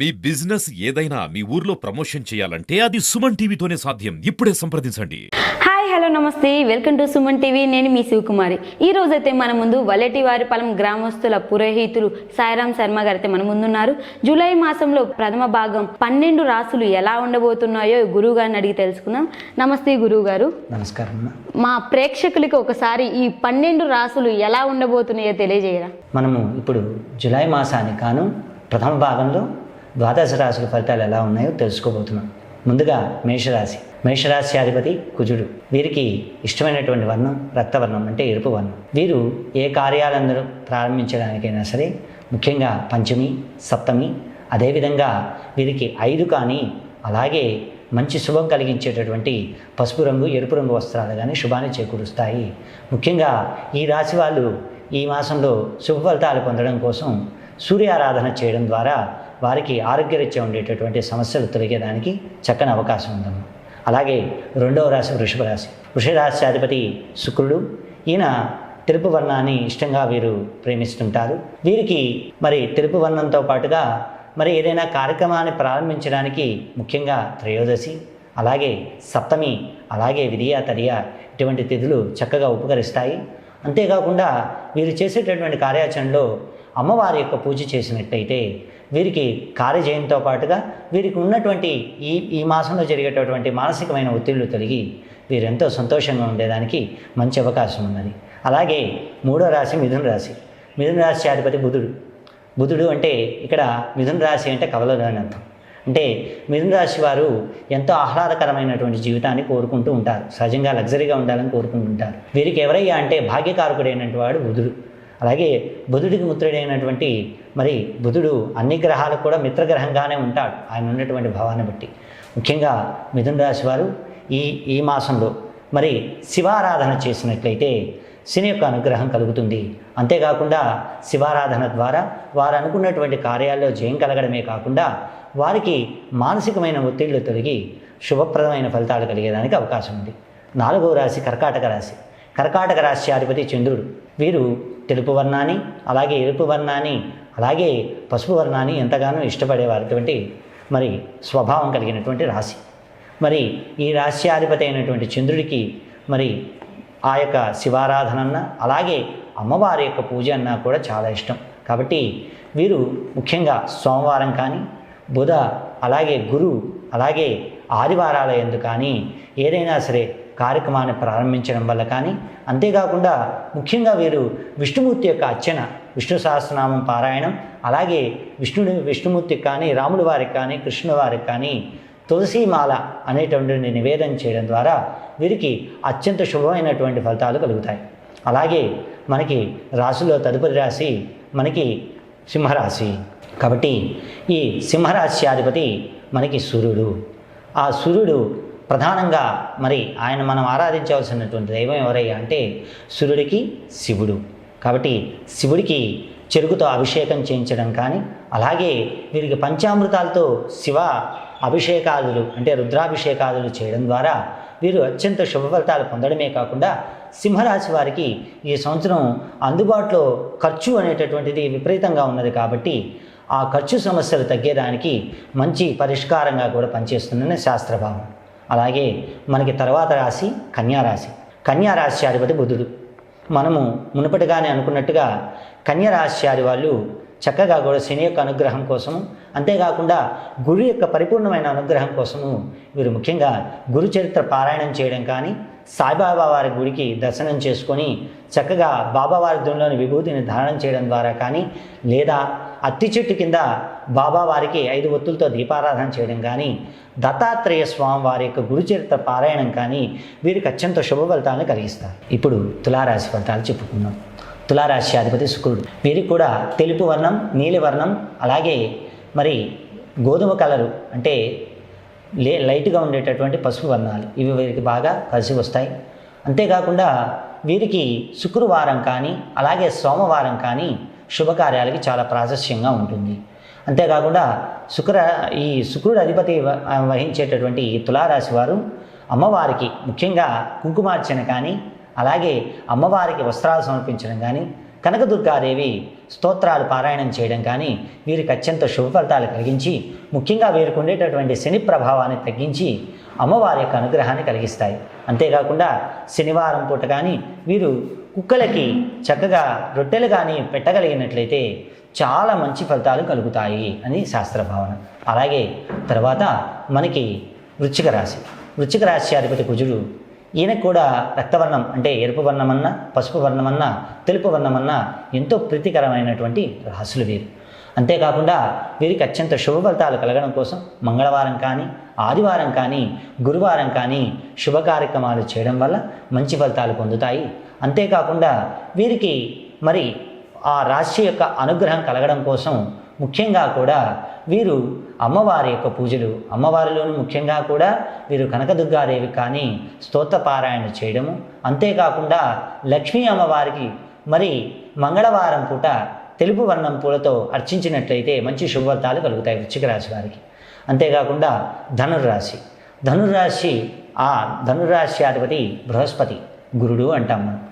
మీ business ఏదైనా మీ ఊర్లో promotion చేయాలంటే అది సుమన్ టీవీతోనే సాధ్యం. ఇప్పుడే సంప్రదించండి. హాయ్ హలో నమస్తే, వెల్కమ్ టు సుమన్ టీవీ. నేను మీ శివకుమారి. ఈ రోజైతే మన ముందు వల్లెటివారిపాలెం గ్రామస్తుల పురోహితులు సాయిరాం శర్మ గారైతే మన ముందున్నారు. జూలై మాసంలో ప్రథమ భాగం 12 రాసులు ఎలా ఉండబోతున్నాయో గురువు గారిని అడిగి తెలుసుకుందాం. నమస్తే గురువు గారు. నమస్కారం. మా ప్రేక్షకులకి ఒకసారి ఈ 12 రాసులు ఎలా ఉండబోతున్నాయో తెలియజేయరా? మనము ఇప్పుడు జూలై మాసానికి కాను ప్రథమ భాగంలో ద్వాదశ రాశుల ఫలితాలు ఎలా ఉన్నాయో తెలుసుకోబోతున్నాం. ముందుగా మేషరాశి. మేషరాశి అధిపతి కుజుడు. వీరికి ఇష్టమైనటువంటి వర్ణం రక్తవర్ణం, అంటే ఎరుపు వర్ణం. వీరు ఏ కార్యాలందరూ ప్రారంభించడానికైనా సరే, ముఖ్యంగా పంచమి, సప్తమి, అదేవిధంగా వీరికి 5 కానీ, అలాగే మంచి శుభం కలిగించేటటువంటి పసుపు రంగు, ఎరుపు రంగు వస్త్రాలు కానీ శుభాన్ని చేకూరుస్తాయి. ముఖ్యంగా ఈ రాశి వాళ్ళు ఈ మాసంలో శుభ ఫలితాలు పొందడం కోసం సూర్యారాధన చేయడం ద్వారా వారికి ఆరోగ్యరీత్యా ఉండేటటువంటి సమస్యలు తొలగేదానికి చక్కని అవకాశం ఉందమ్మా. అలాగే రెండవ రాశి వృషభ రాశి. వృషభ రాశి అధిపతి శుక్రుడు. ఈయన తెలుపు వర్ణాన్ని ఇష్టంగా వీరు ప్రేమిస్తుంటారు. వీరికి మరి తెలుపు వర్ణంతో పాటుగా మరి ఏదైనా కార్యక్రమాన్ని ప్రారంభించడానికి ముఖ్యంగా త్రయోదశి, అలాగే సప్తమి, అలాగే విధియ తదియ ఇటువంటి తిథులు చక్కగా ఉపకరిస్తాయి. అంతేకాకుండా వీరు చేసేటటువంటి కార్యాచరణలో అమ్మవారి యొక్క పూజ చేసినట్టయితే వీరికి కార్యజయంతో పాటుగా వీరికి ఉన్నటువంటి ఈ మాసంలో జరిగేటటువంటి మానసికమైన ఒత్తిళ్లు తొలగి వీరెంతో సంతోషంగా ఉండేదానికి మంచి అవకాశం ఉన్నది. అలాగే మూడో రాశి మిథున రాశి. మిథున రాశి అధిపతి బుధుడు. బుధుడు అంటే ఇక్కడ మిథున రాశి అంటే కవలలు అని అర్థం. అంటే మిథున రాశి వారు ఎంతో ఆహ్లాదకరమైనటువంటి జీవితాన్ని కోరుకుంటూ ఉంటారు. సహజంగా లగ్జరీగా ఉండాలని కోరుకుంటూ ఉంటారు. వీరికి ఎవరయ్యా అంటే భాగ్యకారకుడైనటువంటి వాడు బుధుడు. అలాగే బుధుడికి మిత్రుడైనటువంటి మరి బుధుడు అన్ని గ్రహాలకు కూడా మిత్రగ్రహంగానే ఉంటాడు, ఆయన ఉన్నటువంటి భావాన్ని బట్టి. ముఖ్యంగా మిథున రాశి వారు ఈ మాసంలో మరి శివారాధన చేసినట్లయితే శని యొక్క అనుగ్రహం కలుగుతుంది. అంతేకాకుండా శివారాధన ద్వారా వారు అనుకున్నటువంటి కార్యాల్లో జయం కలగడమే కాకుండా వారికి మానసికమైన ఒత్తిళ్లు తొలగి శుభప్రదమైన ఫలితాలు కలిగేదానికి అవకాశం ఉంది. నాలుగవ రాశి కర్కాటక రాశి. కర్కాటక రాశి అధిపతి చంద్రుడు. వీరు తెలుపు వర్ణాన్ని, అలాగే ఎరుపు వర్ణాన్ని, అలాగే పసుపు వర్ణాన్ని ఎంతగానో ఇష్టపడేవారిటువంటి మరి స్వభావం కలిగినటువంటి రాశి. మరి ఈ రాశ్యాధిపతి అయినటువంటి చంద్రుడికి మరి ఆ యొక్క శివారాధన అన్న, అలాగే అమ్మవారి యొక్క పూజ అన్నా కూడా చాలా ఇష్టం. కాబట్టి వీరు ముఖ్యంగా సోమవారం కానీ, బుధ, అలాగే గురు, అలాగే ఆదివారాల యందు కానీ ఏదైనా సరే కార్యక్రమాన్ని ప్రారంభించడం వల్ల కానీ, అంతేకాకుండా ముఖ్యంగా వీరు విష్ణుమూర్తి యొక్క అర్చన, విష్ణు సహస్రనామం పారాయణం, అలాగే విష్ణుమూర్తికి కానీ, రాముడి వారికి కానీ, కృష్ణుడి వారికి కానీ తులసీమాల అనేటువంటి నివేదన చేయడం ద్వారా వీరికి అత్యంత శుభమైనటువంటి ఫలితాలు కలుగుతాయి. అలాగే మనకి రాశిలో తదుపరి రాశి మనకి సింహరాశి. కాబట్టి ఈ సింహరాశి అధిపతి మనకి సూర్యుడు. ఆ సూర్యుడు ప్రధానంగా మరి ఆయన మనం ఆరాధించవలసినటువంటి దైవం ఎవరయ్యా అంటే సూర్యుడికి శివుడు. కాబట్టి శివుడికి చెరుకుతో అభిషేకం చేయించడం కానీ, అలాగే వీరికి పంచామృతాలతో శివ అభిషేకాదులు అంటే రుద్రాభిషేకాదులు చేయడం ద్వారా వీరు అత్యంత శుభ ఫలితాలు పొందడమే కాకుండా సింహరాశి వారికి ఈ సంవత్సరం అందుబాటులో ఖర్చు అనేటటువంటిది విపరీతంగా ఉన్నది. కాబట్టి ఆ ఖర్చు సమస్యలు తగ్గేదానికి మంచి పరిష్కారంగా కూడా పనిచేస్తుందని శాస్త్రభావం. అలాగే మనకి తర్వాత రాశి కన్యారాశి. కన్యారాశి అధిపతి బుధుడు. మనము మునుపటిగానే అనుకున్నట్టుగా కన్యారాశి వాళ్ళు చక్కగా కూడా శని యొక్క అనుగ్రహం కోసము, అంతేకాకుండా గురు యొక్క పరిపూర్ణమైన అనుగ్రహం కోసము వీరు ముఖ్యంగా గురు చరిత్ర పారాయణం చేయడం కానీ, సాయిబాబా వారి గుడికి దర్శనం చేసుకొని చక్కగా బాబావారి దునిలోని విభూతిని ధారణ చేయడం ద్వారా కానీ, లేదా అత్తి చెట్టు కింద బాబావారికి 5 ఒత్తులతో దీపారాధన చేయడం కానీ, దత్తాత్రేయ స్వామి వారి యొక్క గురు చరిత్ర పారాయణం కానీ వీరికి అత్యంత శుభ ఫలితాలను కలిగిస్తారు. ఇప్పుడు తులారాశి ఫలితాలు చెప్పుకుందాం. తులారాశి అధిపతి శుక్రుడు. వీరికి కూడా తెలుపు వర్ణం, నీలి వర్ణం, అలాగే మరి గోధుమ కలరు అంటే లైట్గా ఉండేటటువంటి పసుపు వర్ణాలు ఇవి వీరికి బాగా కలిసి వస్తాయి. అంతేకాకుండా వీరికి శుక్రవారం కానీ, అలాగే సోమవారం కానీ శుభకార్యాలకి చాలా ప్రాశస్యంగా ఉంటుంది. అంతేకాకుండా ఈ శుక్రుడు అధిపతి వహించేటటువంటి తులారాశి వారు అమ్మవారికి ముఖ్యంగా కుంకుమార్చన కానీ, అలాగే అమ్మవారికి వస్త్రాలు సమర్పించడం కానీ, కనకదుర్గాదేవి స్తోత్రాలు పారాయణం చేయడం కానీ వీరికి అత్యంత శుభ ఫలితాలు కలిగించి ముఖ్యంగా వీరికి ఉండేటటువంటి శని ప్రభావాన్ని తగ్గించి అమ్మవారి యొక్క అనుగ్రహాన్ని కలిగిస్తాయి. అంతేకాకుండా శనివారం పూట కానీ వీరు కుక్కలకి చక్కగా రొట్టెలు కానీ పెట్టగలిగినట్లయితే చాలా మంచి ఫలితాలు కలుగుతాయి అని శాస్త్ర భావన. అలాగే తర్వాత మనకి వృశ్చిక రాశి. వృశ్చిక రాశి అధిపతి కుజుడు. ఈయనకు కూడా రక్తవర్ణం అంటే ఎరుపు వర్ణమన్నా, పసుపు వర్ణమన్నా, తెలుపు వర్ణమన్నా ఎంతో ప్రీతికరమైనటువంటి రాశులు వీరు. అంతేకాకుండా వీరికి అత్యంత శుభ ఫలితాలు కలగడం కోసం మంగళవారం కానీ, ఆదివారం కానీ, గురువారం కానీ శుభ కార్యక్రమాలు చేయడం వల్ల మంచి ఫలితాలు పొందుతాయి. అంతేకాకుండా వీరికి మరి ఆ రాశి యొక్క అనుగ్రహం కలగడం కోసం ముఖ్యంగా కూడా వీరు అమ్మవారి యొక్క పూజలు, అమ్మవారిలోనూ ముఖ్యంగా కూడా వీరు కనకదుర్గాదేవి కానీ స్తోత్ర పారాయణ చేయడము, అంతేకాకుండా లక్ష్మీ అమ్మవారికి మరి మంగళవారం పూట తెలుపు వర్ణం పూలతో అర్చించినట్లయితే మంచి శుభఫలితాలు కలుగుతాయి వృశ్చిక రాశి వారికి. అంతేకాకుండా ధనుర్రాశి. ఆ ధనుర్రాశి అధిపతి బృహస్పతి, గురుడు అంటాం మనం.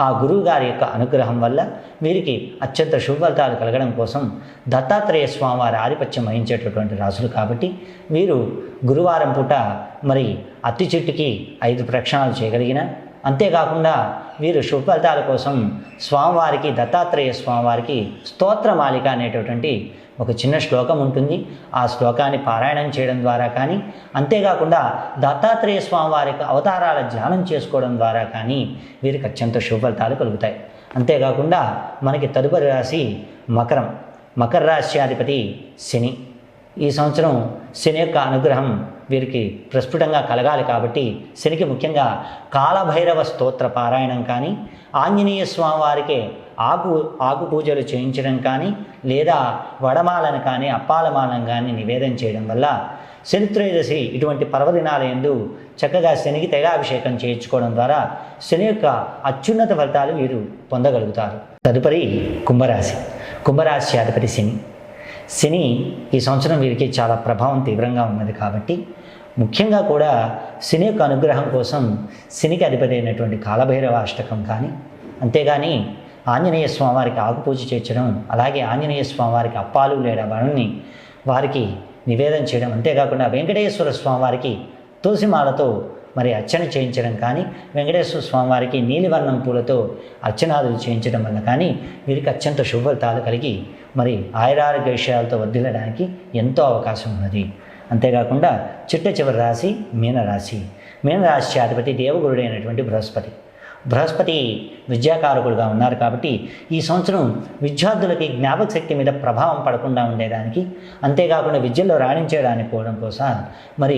ఆ గురువు గారి యొక్క అనుగ్రహం వల్ల వీరికి అత్యంత శుభ ఫలితాలు కలగడం కోసం దత్తాత్రేయ స్వామివారి ఆధిపత్యం వహించేటటువంటి రాసులు కాబట్టి వీరు గురువారం పూట మరి అత్తి చెట్టుకి 5 ప్రక్షాళనలు చేయగలిగిన, అంతేకాకుండా వీరు శుభ ఫలితాల కోసం స్వామివారికి, దత్తాత్రేయ స్వామివారికి స్తోత్రమాలిక అనేటటువంటి ఒక చిన్న శ్లోకం ఉంటుంది. ఆ శ్లోకాన్ని పారాయణం చేయడం ద్వారా కానీ, అంతేకాకుండా దత్తాత్రేయ స్వామివారి అవతారాల ధ్యానం చేసుకోవడం ద్వారా కానీ వీరికి అత్యంత శుభ ఫలితాలు కలుగుతాయి. అంతేకాకుండా మనకి తదుపరి రాశి మకరం. మకర రాశి అధిపతి శని. ఈ సంవత్సరం శని యొక్క అనుగ్రహం వీరికి ప్రస్ఫుటంగా కలగాలి కాబట్టి శనికి ముఖ్యంగా కాలభైరవ స్తోత్ర పారాయణం కానీ, ఆంజనేయ స్వామివారికి ఆకు పూజలు చేయించడం కానీ, లేదా వడమాలను కానీ, అప్పాలమాలను కానీ నివేదన చేయడం వల్ల శనిత్రయోదశి ఇటువంటి పర్వదినాల యందు చక్కగా శనికి తైలాభిషేకం చేయించుకోవడం ద్వారా శని యొక్క అత్యున్నత ఫలితాలు వీరు పొందగలుగుతారు. తదుపరి కుంభరాశి. కుంభరాశి అధిపతి శని ఈ సంవత్సరం వీరికి చాలా ప్రభావం తీవ్రంగా ఉన్నది కాబట్టి ముఖ్యంగా కూడా శని యొక్క అనుగ్రహం కోసం శనికి అధిపతి అయినటువంటి కాలభైరవ అష్టకం కానీ, అంతేగాని ఆంజనేయ స్వామివారికి ఆకుపూజ చేయించడం, అలాగే ఆంజనేయ స్వామివారికి అప్పాలు లేదా వడల్ని వారికి నివేదన చేయడం, అంతేకాకుండా వెంకటేశ్వర స్వామివారికి తులసిమాలతో మరి అర్చన చేయించడం కానీ, వెంకటేశ్వర స్వామివారికి నీలివర్ణం పూలతో అర్చనాదులు చేయించడం వల్ల కానీ వీరికి అత్యంత శుభ ఫలితాలు కలిగి మరి ఆయురారోగ్య విషయాలతో వర్ధిల్లడానికి ఎంతో అవకాశం ఉన్నది. అంతేకాకుండా చిట్ట చివరి రాశి మీనరాశి. మీనరాశి అధిపతి దేవగురుడైనటువంటి బృహస్పతి విద్యాకారకుడుగా ఉన్నారు కాబట్టి ఈ సంవత్సరం విద్యార్థులకి జ్ఞాపక శక్తి మీద ప్రభావం పడకుండా ఉండేదానికి, అంతేకాకుండా విద్యలో రాణించడానికి పోవడం కోసం మరి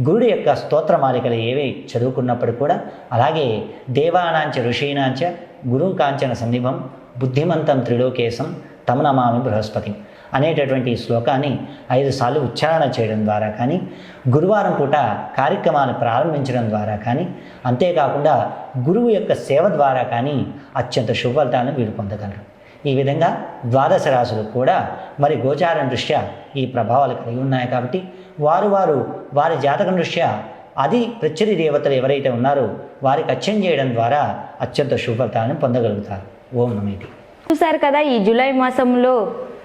గురుడు యొక్క స్తోత్రమాలికలు ఏవి చదువుకున్నప్పుడు కూడా, అలాగే దేవానాంచ ఋషీనాంచ గురుం కాంచన సన్నిభం బుద్ధిమంతం త్రిలోకేశం తమనమామి బృహస్పతి అనేటటువంటి శ్లోకాన్ని 5 సార్లు ఉచ్చారణ చేయడం ద్వారా కానీ, గురువారం పూట కార్యక్రమాలు ప్రారంభించడం ద్వారా కానీ, అంతేకాకుండా గురువు యొక్క సేవ ద్వారా కానీ అత్యంత శుభ ఫలితాలను వీరు పొందగలరు. ఈ విధంగా ద్వాదశ రాశులు కూడా మరి గోచారం దృష్ట్యా ఈ ప్రభావాలు కలిగి ఉన్నాయి కాబట్టి వారి జాతకం దృష్ట్యా అది ప్రత్యరి దేవతలు ఎవరైతే ఉన్నారో వారికి అర్చన చేయడం ద్వారా అత్యంత శుభ ఫలితాలను పొందగలుగుతారు. ఓం నమః. చూసారు కదా, ఈ జూలై మాసంలో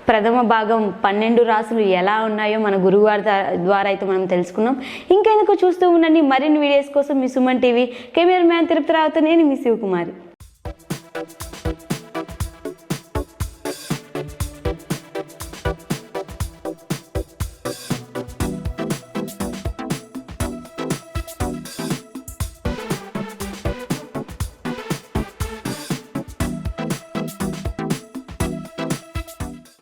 ప్రథమ భాగం 12 రాసులు ఎలా ఉన్నాయో మన గురువారి ద్వారా అయితే మనం తెలుసుకున్నాం. ఇంకెందుకు చూస్తూ ఉండండి మరిన్ని వీడియోస్ కోసం మీ సుమన్ టీవీ. కెమెరామ్యాన్ తిరుపతి రావుతో నేను మీ శివకుమారి.